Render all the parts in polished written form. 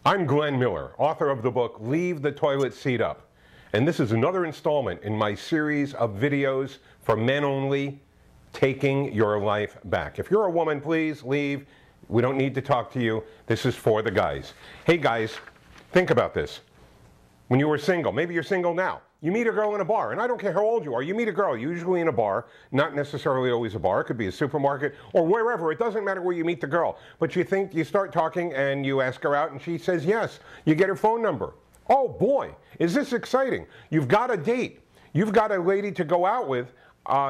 I'm Glenn Miller, author of the book Leave the Toilet Seat Up. And this is another installment in my series of videos for men only, taking your life back. If you're a woman, please leave. We don't need to talk to you. This is for the guys. Hey guys, think about this. When you were single, maybe you're single now. You meet a girl in a bar, and I don't care how old you are, you meet a girl, usually in a bar, not necessarily always a bar, it could be a supermarket or wherever, it doesn't matter where you meet the girl. But you start talking and you ask her out and she says yes. You get her phone number. Oh boy, is this exciting. You've got a date. You've got a lady to go out with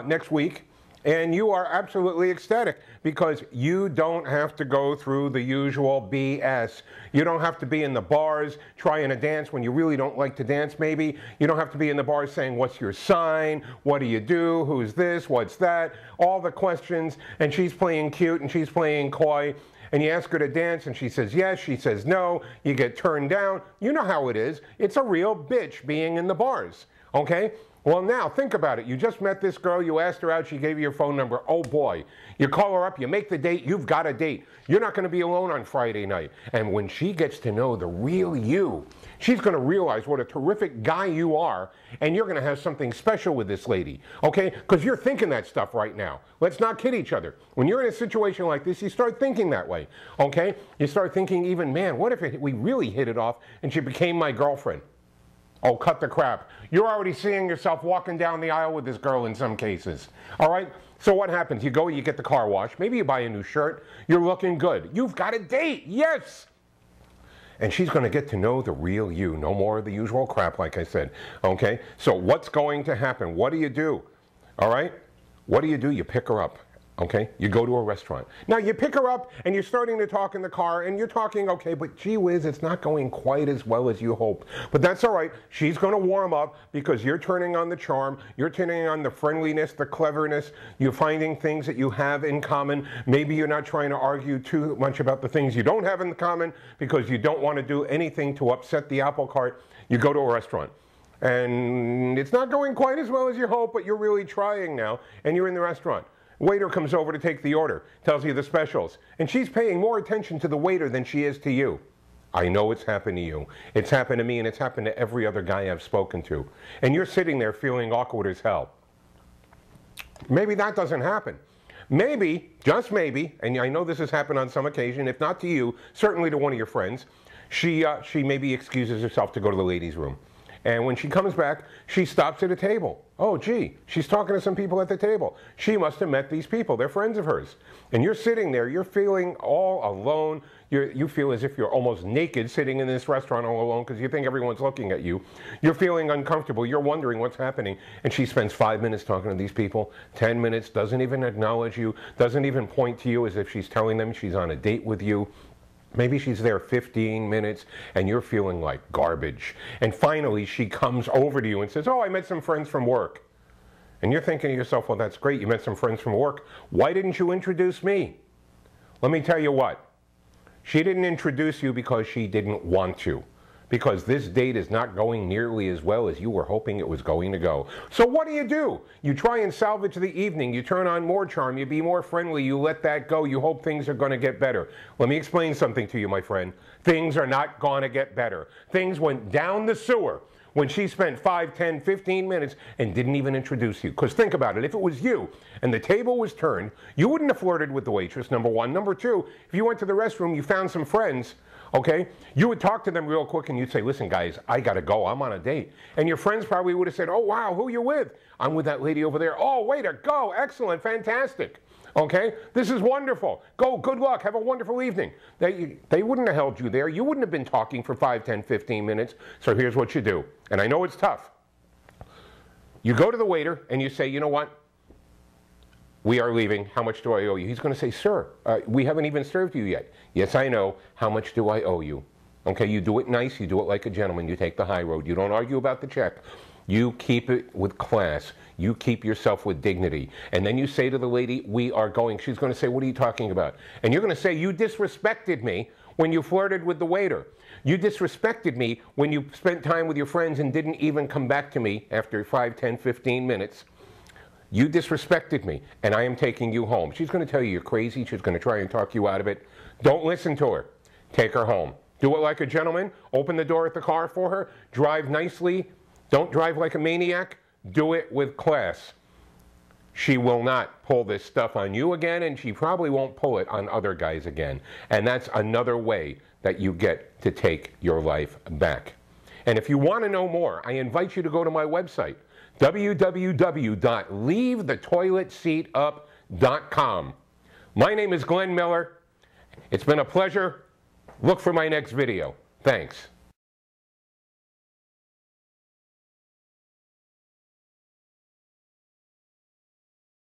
next week. And you are absolutely ecstatic because you don't have to go through the usual BS. You don't have to be in the bars trying to dance when you really don't like to dance maybe. You don't have to be in the bars saying, what's your sign? What do you do? Who's this? What's that? All the questions. And she's playing cute and she's playing coy. And you ask her to dance and she says yes, she says no. You get turned down. You know how it is. It's a real bitch being in the bars. Okay? Well, now, think about it. You just met this girl, you asked her out, she gave you your phone number. Oh boy. You call her up, you make the date, you've got a date. You're not going to be alone on Friday night. And when she gets to know the real you, she's going to realize what a terrific guy you are, and you're going to have something special with this lady. Okay? Because you're thinking that stuff right now. Let's not kid each other. When you're in a situation like this, you start thinking that way. Okay? You start thinking even, man, what if we really hit it off and she became my girlfriend? Oh, cut the crap. You're already seeing yourself walking down the aisle with this girl in some cases. All right? So what happens? You go, you get the car washed. Maybe you buy a new shirt. You're looking good. You've got a date. Yes! And she's going to get to know the real you. No more of the usual crap, like I said. Okay? So what's going to happen? What do you do? All right? What do? You pick her up. Okay? You go to a restaurant. Now, you pick her up, and you're starting to talk in the car, and you're talking, okay, but gee whiz, it's not going quite as well as you hope. But that's all right. She's going to warm up because you're turning on the charm. You're turning on the friendliness, the cleverness. You're finding things that you have in common. Maybe you're not trying to argue too much about the things you don't have in common because you don't want to do anything to upset the apple cart. You go to a restaurant. And it's not going quite as well as you hope, but you're really trying now, and you're in the restaurant. Waiter comes over to take the order, tells you the specials, and she's paying more attention to the waiter than she is to you. I know it's happened to you. It's happened to me, and it's happened to every other guy I've spoken to. And you're sitting there feeling awkward as hell. Maybe that doesn't happen. Maybe, just maybe, and I know this has happened on some occasion, if not to you, certainly to one of your friends, she maybe excuses herself to go to the ladies' room. And when she comes back, she stops at a table. Oh, gee, she's talking to some people at the table. She must have met these people. They're friends of hers. And you're sitting there, you're feeling all alone. You feel as if you're almost naked sitting in this restaurant all alone because you think everyone's looking at you. You're feeling uncomfortable. You're wondering what's happening. And she spends 5 minutes talking to these people, 10 minutes, doesn't even acknowledge you, doesn't even point to you as if she's telling them she's on a date with you. Maybe she's there 15 minutes and you're feeling like garbage. And finally she comes over to you and says, oh, I met some friends from work. And you're thinking to yourself, well, that's great. You met some friends from work. Why didn't you introduce me? Let me tell you what. She didn't introduce you because she didn't want to. Because this date is not going nearly as well as you were hoping it was going to go. So what do? You try and salvage the evening. You turn on more charm. You be more friendly. You let that go. You hope things are going to get better. Let me explain something to you, my friend. Things are not going to get better. Things went down the sewer when she spent 5, 10, 15 minutes and didn't even introduce you. Because think about it. If it was you and the table was turned, you wouldn't have flirted with the waitress, number one. Number two, if you went to the restroom, you found some friends, okay, you would talk to them real quick and you'd say, listen guys, I gotta go, I'm on a date. And your friends probably would have said, oh wow, who you with? I'm with that lady over there. Oh, way to go, excellent, fantastic. Okay, this is wonderful. Go, good luck, have a wonderful evening. They wouldn't have held you there. You wouldn't have been talking for 5, 10, 15 minutes. So here's what you do. And I know it's tough. You go to the waiter and you say, you know what? We are leaving. How much do I owe you? He's going to say, sir, we haven't even served you yet. Yes, I know. How much do I owe you? Okay, you do it nice. You do it like a gentleman. You take the high road. You don't argue about the check. You keep it with class. You keep yourself with dignity. And then you say to the lady, we are going. She's going to say, what are you talking about? And you're going to say, you disrespected me when you flirted with the waiter. You disrespected me when you spent time with your friends and didn't even come back to me after 5, 10, 15 minutes. You disrespected me, and I am taking you home. She's going to tell you you're crazy. She's going to try and talk you out of it. Don't listen to her. Take her home. Do it like a gentleman. Open the door at the car for her. Drive nicely. Don't drive like a maniac. Do it with class. She will not pull this stuff on you again, and she probably won't pull it on other guys again. And that's another way that you get to take your life back. And if you want to know more, I invite you to go to my website, www.leavethetoiletseatup.com. My name is Glenn Miller. It's been a pleasure. Look for my next video. Thanks.